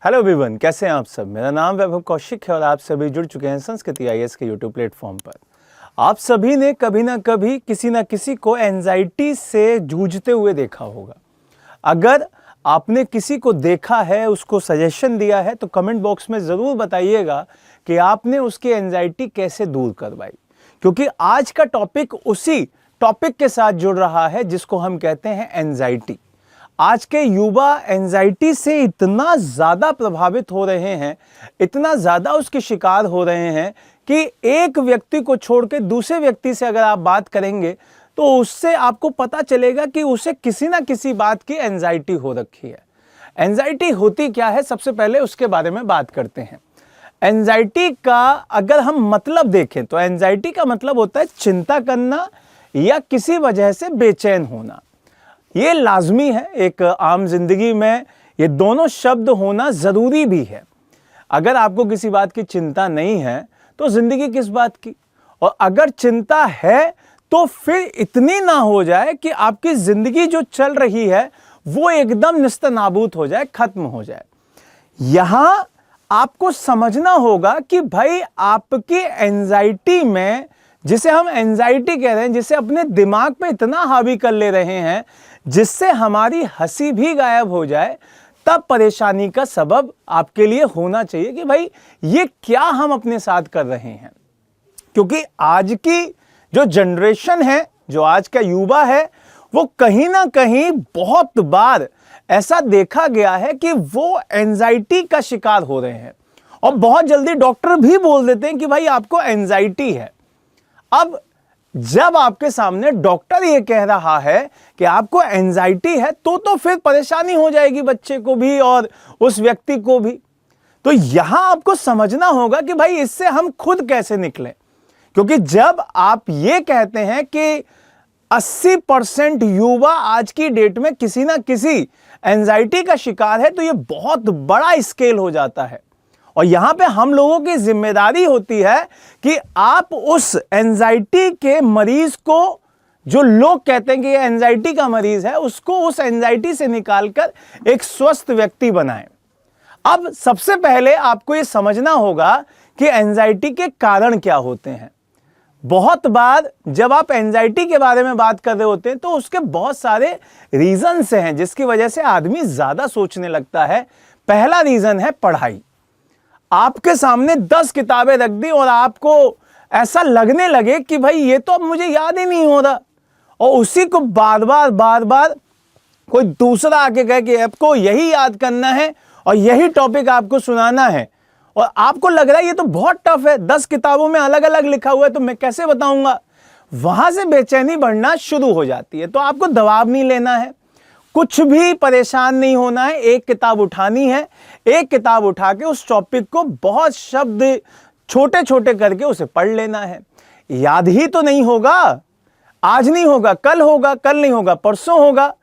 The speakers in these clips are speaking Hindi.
हेलो एवरीवन, कैसे हैं आप सब। मेरा नाम वैभव कौशिक है और आप सभी जुड़ चुके हैं संस्कृति आईएएस के यूट्यूब प्लेटफॉर्म पर। आप सभी ने कभी ना कभी किसी ना किसी को एंजाइटी से जूझते हुए देखा होगा। अगर आपने किसी को देखा है, उसको सजेशन दिया है, तो कमेंट बॉक्स में ज़रूर बताइएगा कि आपने उसकी एंजाइटी कैसे दूर करवाई, क्योंकि आज का टॉपिक उसी टॉपिक के साथ जुड़ रहा है जिसको हम कहते हैं एंजाइटी। आज के युवा एंजाइटी से इतना ज़्यादा प्रभावित हो रहे हैं, इतना ज़्यादा उसके शिकार हो रहे हैं कि एक व्यक्ति को छोड़ के दूसरे व्यक्ति से अगर आप बात करेंगे तो उससे आपको पता चलेगा कि उसे किसी ना किसी बात की एंजाइटी हो रखी है। एंजाइटी होती क्या है, सबसे पहले उसके बारे में बात करते हैं। एंजाइटी का अगर हम मतलब देखें तो एंजाइटी का मतलब होता है चिंता करना या किसी वजह से बेचैन होना। ये लाजमी है, एक आम जिंदगी में ये दोनों शब्द होना ज़रूरी भी है। अगर आपको किसी बात की चिंता नहीं है तो ज़िंदगी किस बात की, और अगर चिंता है तो फिर इतनी ना हो जाए कि आपकी ज़िंदगी जो चल रही है वो एकदम निस्तनाबूद हो जाए, ख़त्म हो जाए। यहाँ आपको समझना होगा कि भाई आपकी एंजाइटी में, जिसे हम एंजाइटी कह रहे हैं, जिसे अपने दिमाग पे इतना हावी कर ले रहे हैं जिससे हमारी हंसी भी गायब हो जाए, तब परेशानी का सबब आपके लिए होना चाहिए कि भाई ये क्या हम अपने साथ कर रहे हैं। क्योंकि आज की जो जनरेशन है, जो आज का युवा है, वो कहीं ना कहीं बहुत बार ऐसा देखा गया है कि वो एंजाइटी का शिकार हो रहे हैं और बहुत जल्दी डॉक्टर भी बोल देते हैं कि भाई आपको एंजाइटी है। अब जब आपके सामने डॉक्टर ये कह रहा है कि आपको एंजाइटी है तो फिर परेशानी हो जाएगी बच्चे को भी और उस व्यक्ति को भी। तो यहां आपको समझना होगा कि भाई इससे हम खुद कैसे निकलें, क्योंकि जब आप ये कहते हैं कि 80% युवा आज की डेट में किसी ना किसी एंजाइटी का शिकार है, तो ये बहुत बड़ा स्केल हो जाता है। और यहां पे हम लोगों की जिम्मेदारी होती है कि आप उस एंजाइटी के मरीज को, जो लोग कहते हैं कि ये एंजाइटी का मरीज है, उसको उस एंजाइटी से निकालकर एक स्वस्थ व्यक्ति बनाएं। अब सबसे पहले आपको ये समझना होगा कि एंजाइटी के कारण क्या होते हैं। बहुत बार जब आप एंजाइटी के बारे में बात कर रहे होते हैं तो उसके बहुत सारे रीजंस हैं जिसकी वजह से आदमी ज्यादा सोचने लगता है। पहला रीजन है पढ़ाई। आपके सामने 10 किताबें रख दी और आपको ऐसा लगने लगे कि भाई ये तो अब मुझे याद ही नहीं हो रहा, और उसी को बार बार कोई दूसरा आके कहे कि आपको यही याद करना है और यही टॉपिक आपको सुनाना है, और आपको लग रहा है ये तो बहुत टफ है, 10 किताबों में अलग अलग लिखा हुआ है तो मैं कैसे बताऊंगा। वहां से बेचैनी बढ़ना शुरू हो जाती है। तो आपको दबाव नहीं लेना है, कुछ भी परेशान नहीं होना है। एक किताब उठानी है, एक किताब उठा के उस टॉपिक को बहुत शब्द छोटे छोटे करके उसे पढ़ लेना है। याद ही तो नहीं होगा, आज नहीं होगा कल होगा, कल नहीं होगा परसों होगा।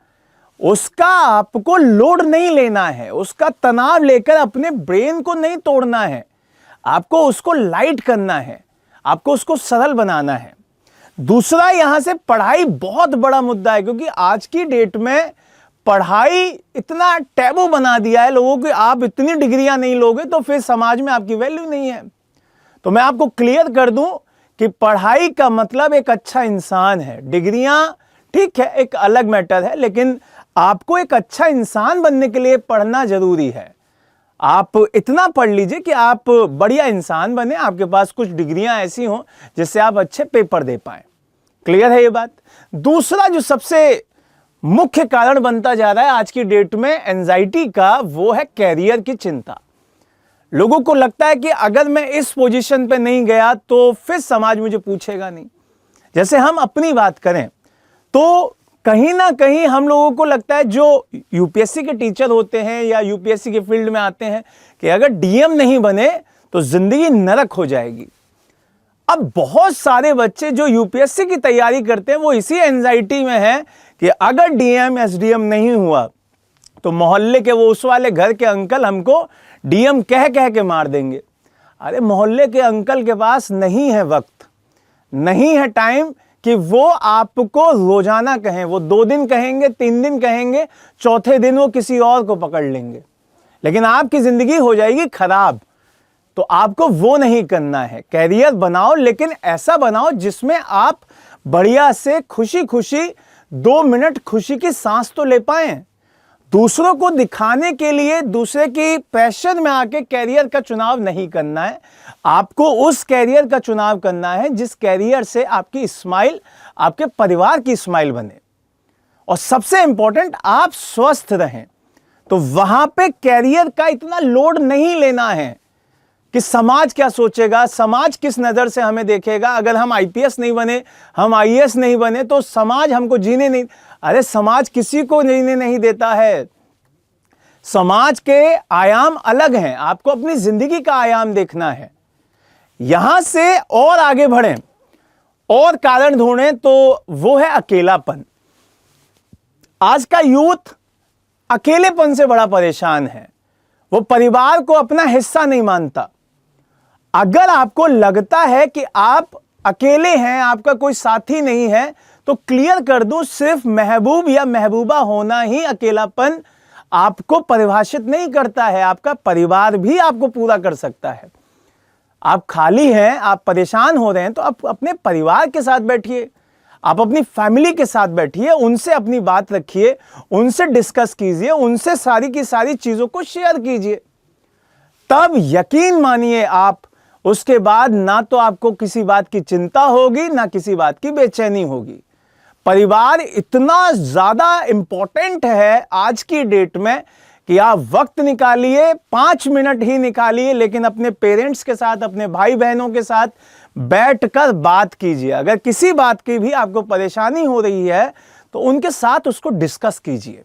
उसका आपको लोड नहीं लेना है, उसका तनाव लेकर अपने ब्रेन को नहीं तोड़ना है। आपको उसको लाइट करना है, आपको उसको सरल बनाना है। दूसरा, यहां से पढ़ाई बहुत बड़ा मुद्दा है, क्योंकि आज की डेट में पढ़ाई इतना टैबू बना दिया है लोगों को। आप इतनी डिग्रियां नहीं लोगे तो फिर समाज में आपकी वैल्यू नहीं है। तो मैं आपको क्लियर कर दूं कि पढ़ाई का मतलब एक अच्छा इंसान है। डिग्रियां ठीक है, एक अलग मैटर है, लेकिन आपको एक अच्छा इंसान बनने के लिए पढ़ना जरूरी है। आप इतना पढ़ लीजिए कि आप बढ़िया इंसान बने, आपके पास कुछ डिग्रियां ऐसी हों जिससे आप अच्छे पेपर दे पाए। क्लियर है ये बात। दूसरा जो सबसे मुख्य कारण बनता जा रहा है आज की डेट में एंजाइटी का, वो है कैरियर की चिंता। लोगों को लगता है कि अगर मैं इस पोजीशन पे नहीं गया तो फिर समाज मुझे पूछेगा नहीं। जैसे हम अपनी बात करें तो कहीं ना कहीं हम लोगों को लगता है, जो यूपीएससी के टीचर होते हैं या यूपीएससी के फील्ड में आते हैं, कि अगर डीएम नहीं बने तो जिंदगी नरक हो जाएगी। अब बहुत सारे बच्चे जो यूपीएससी की तैयारी करते हैं वो इसी एंजाइटी में है कि अगर डीएम एसडीएम नहीं हुआ तो मोहल्ले के वो उस वाले घर के अंकल हमको डीएम कह कह के मार देंगे। अरे मोहल्ले के अंकल के पास नहीं है वक्त, नहीं है टाइम कि वो आपको रोजाना कहें। वो 2 दिन कहेंगे, 3 दिन कहेंगे, चौथे दिन वो किसी और को पकड़ लेंगे। लेकिन आपकी जिंदगी हो जाएगी खराब। तो आपको वो नहीं करना है। कैरियर बनाओ, लेकिन ऐसा बनाओ जिसमें आप बढ़िया से खुशी खुशी 2 मिनट खुशी की सांस तो ले पाएं। दूसरों को दिखाने के लिए दूसरे की प्रेशर में आके कैरियर का चुनाव नहीं करना है। आपको उस कैरियर का चुनाव करना है जिस कैरियर से आपकी स्माइल, आपके परिवार की स्माइल बने, और सबसे इंपॉर्टेंट आप स्वस्थ रहें। तो वहां पे कैरियर का इतना लोड नहीं लेना है कि समाज क्या सोचेगा, समाज किस नजर से हमें देखेगा। अगर हम आईपीएस नहीं बने, हम आईएएस नहीं बने तो समाज हमको जीने नहीं, अरे समाज किसी को जीने नहीं देता है। समाज के आयाम अलग हैं, आपको अपनी जिंदगी का आयाम देखना है। यहां से और आगे बढ़ें और कारण ढूंढें तो वो है अकेलापन। आज का यूथ अकेलेपन से बड़ा परेशान है। वो परिवार को अपना हिस्सा नहीं मानता। अगर आपको लगता है कि आप अकेले हैं, आपका कोई साथी नहीं है, तो क्लियर कर दूं, सिर्फ महबूब या महबूबा होना ही अकेलापन आपको परिभाषित नहीं करता है। आपका परिवार भी आपको पूरा कर सकता है। आप खाली हैं, आप परेशान हो रहे हैं, तो आप अपने परिवार के साथ बैठिए, आप अपनी फैमिली के साथ बैठिए, उनसे अपनी बात रखिए, उनसे डिस्कस कीजिए, उनसे सारी की सारी चीजों को शेयर कीजिए। तब यकीन मानिए आप, उसके बाद ना तो आपको किसी बात की चिंता होगी, ना किसी बात की बेचैनी होगी। परिवार इतना ज्यादा इंपॉर्टेंट है आज की डेट में कि आप वक्त निकालिए, 5 मिनट ही निकालिए, लेकिन अपने पेरेंट्स के साथ, अपने भाई बहनों के साथ बैठकर बात कीजिए। अगर किसी बात की भी आपको परेशानी हो रही है तो उनके साथ उसको डिस्कस कीजिए,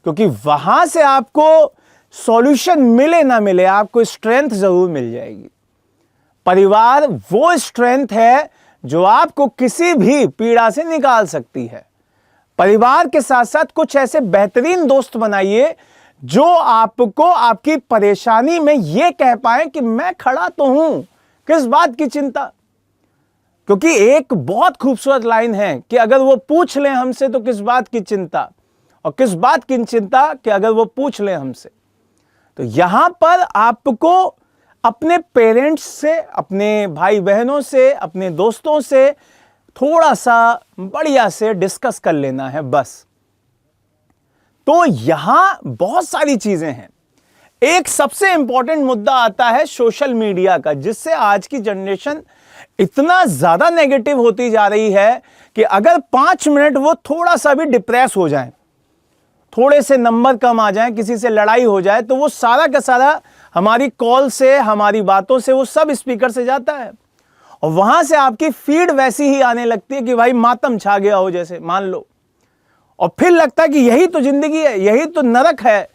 क्योंकि वहां से आपको सॉल्यूशन मिले ना मिले, आपको स्ट्रेंथ जरूर मिल जाएगी। परिवार वो स्ट्रेंथ है जो आपको किसी भी पीड़ा से निकाल सकती है। परिवार के साथ साथ कुछ ऐसे बेहतरीन दोस्त बनाइए जो आपको आपकी परेशानी में यह कह पाए कि मैं खड़ा तो हूं, किस बात की चिंता। क्योंकि एक बहुत खूबसूरत लाइन है कि अगर वो पूछ लें हमसे तो किस बात की चिंता, और किस बात की चिंता कि अगर वो पूछ लें हमसे। तो यहां पर आपको अपने पेरेंट्स से, अपने भाई बहनों से, अपने दोस्तों से थोड़ा सा बढ़िया से डिस्कस कर लेना है बस। तो यहां बहुत सारी चीजें हैं। एक सबसे इंपॉर्टेंट मुद्दा आता है सोशल मीडिया का, जिससे आज की जनरेशन इतना ज्यादा नेगेटिव होती जा रही है कि अगर 5 मिनट वो थोड़ा सा भी डिप्रेस हो जाए, थोड़े से नंबर कम आ जाए, किसी से लड़ाई हो जाए, तो वो सारा का सारा हमारी कॉल से, हमारी बातों से, वो सब स्पीकर से जाता है, और वहां से आपकी फीड वैसी ही आने लगती है कि भाई मातम छा गया हो जैसे, मान लो। और फिर लगता है कि यही तो जिंदगी है, यही तो नरक है।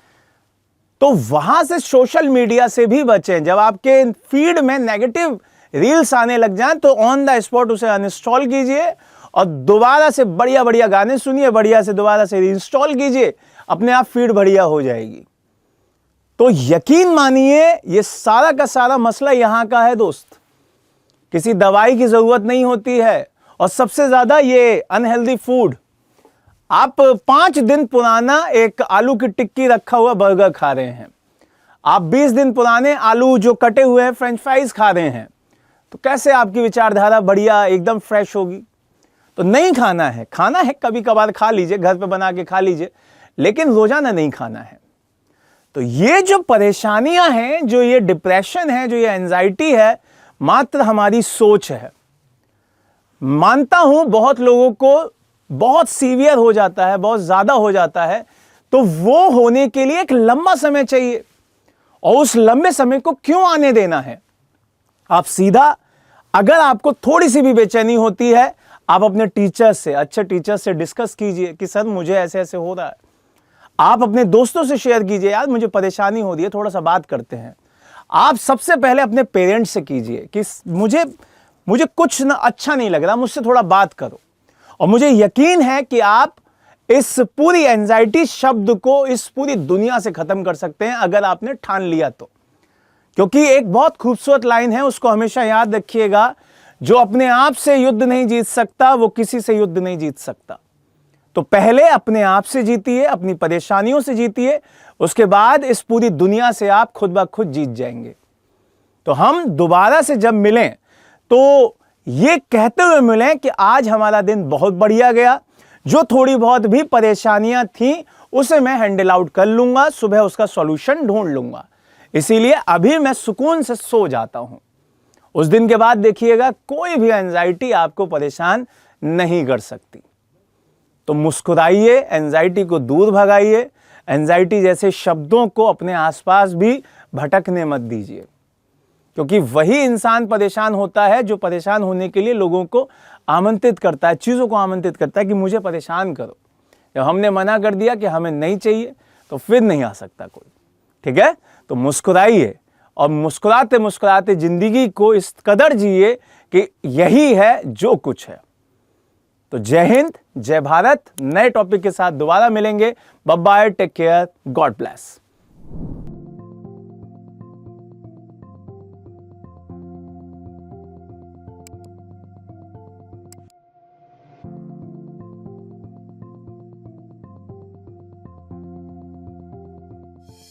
तो वहां से सोशल मीडिया से भी बचें। जब आपके फीड में नेगेटिव रील्स आने लग जाएं तो ऑन द स्पॉट उसे अनइंस्टॉल कीजिए और दोबारा से बढ़िया बढ़िया गाने सुनिए, बढ़िया से दोबारा से रीइंस्टॉल कीजिए, अपने आप फीड बढ़िया हो जाएगी। तो यकीन मानिए ये सारा का सारा मसला यहां का है दोस्त। किसी दवाई की जरूरत नहीं होती है, और सबसे ज्यादा ये अनहेल्दी फूड। आप 5 दिन पुराना एक आलू की टिक्की रखा हुआ बर्गर खा रहे हैं, आप 20 दिन पुराने आलू जो कटे हुए हैं फ्रेंच फ्राइज खा रहे हैं, तो कैसे आपकी विचारधारा बढ़िया एकदम फ्रेश होगी। तो नहीं खाना है, खाना है कभी कभार खा लीजिए, घर पे बना के खा लीजिए, लेकिन रोजाना नहीं खाना है। तो ये जो परेशानियां हैं, जो ये डिप्रेशन है, जो ये एंजाइटी है, मात्र हमारी सोच है। मानता हूं बहुत लोगों को बहुत सीवियर हो जाता है, बहुत ज्यादा हो जाता है, तो वो होने के लिए एक लंबा समय चाहिए, और उस लंबे समय को क्यों आने देना है। आप सीधा, अगर आपको थोड़ी सी भी बेचैनी होती है, आप अपने टीचर से, अच्छे टीचर से डिस्कस कीजिए कि सर मुझे ऐसे ऐसे हो रहा है। आप अपने दोस्तों से शेयर कीजिए, यार मुझे परेशानी हो रही है, थोड़ा सा बात करते हैं। आप सबसे पहले अपने पेरेंट्स से कीजिए कि मुझे कुछ ना अच्छा नहीं लग रहा, मुझसे थोड़ा बात करो। और मुझे यकीन है कि आप इस पूरी एंजाइटी शब्द को इस पूरी दुनिया से खत्म कर सकते हैं, अगर आपने ठान लिया तो। क्योंकि एक बहुत खूबसूरत लाइन है, उसको हमेशा याद रखिएगा, जो अपने आप से युद्ध नहीं जीत सकता वो किसी से युद्ध नहीं जीत सकता। तो पहले अपने आप से जीतिए, अपनी परेशानियों से जीतिए, उसके बाद इस पूरी दुनिया से आप खुद ब खुद जीत जाएंगे। तो हम दोबारा से जब मिलें तो ये कहते हुए मिलें कि आज हमारा दिन बहुत बढ़िया गया, जो थोड़ी बहुत भी परेशानियां थीं उसे मैं हैंडल आउट कर लूंगा, सुबह उसका सॉल्यूशन ढूंढ लूंगा, इसीलिए अभी मैं सुकून से सो जाता हूं। उस दिन के बाद देखिएगा कोई भी एंजाइटी आपको परेशान नहीं कर सकती। तो मुस्कुराइए, एंजाइटी को दूर भगाइए, एंजाइटी जैसे शब्दों को अपने आसपास भी भटकने मत दीजिए, क्योंकि वही इंसान परेशान होता है जो परेशान होने के लिए लोगों को आमंत्रित करता है, चीज़ों को आमंत्रित करता है कि मुझे परेशान करो। जब हमने मना कर दिया कि हमें नहीं चाहिए तो फिर नहीं आ सकता कोई। ठीक है, तो मुस्कुराइए और मुस्कुराते मुस्कुराते जिंदगी को इस कदर जिए कि यही है जो कुछ है। तो जय हिंद, जय भारत। नए टॉपिक के साथ दोबारा मिलेंगे। Bye bye, take care, God bless.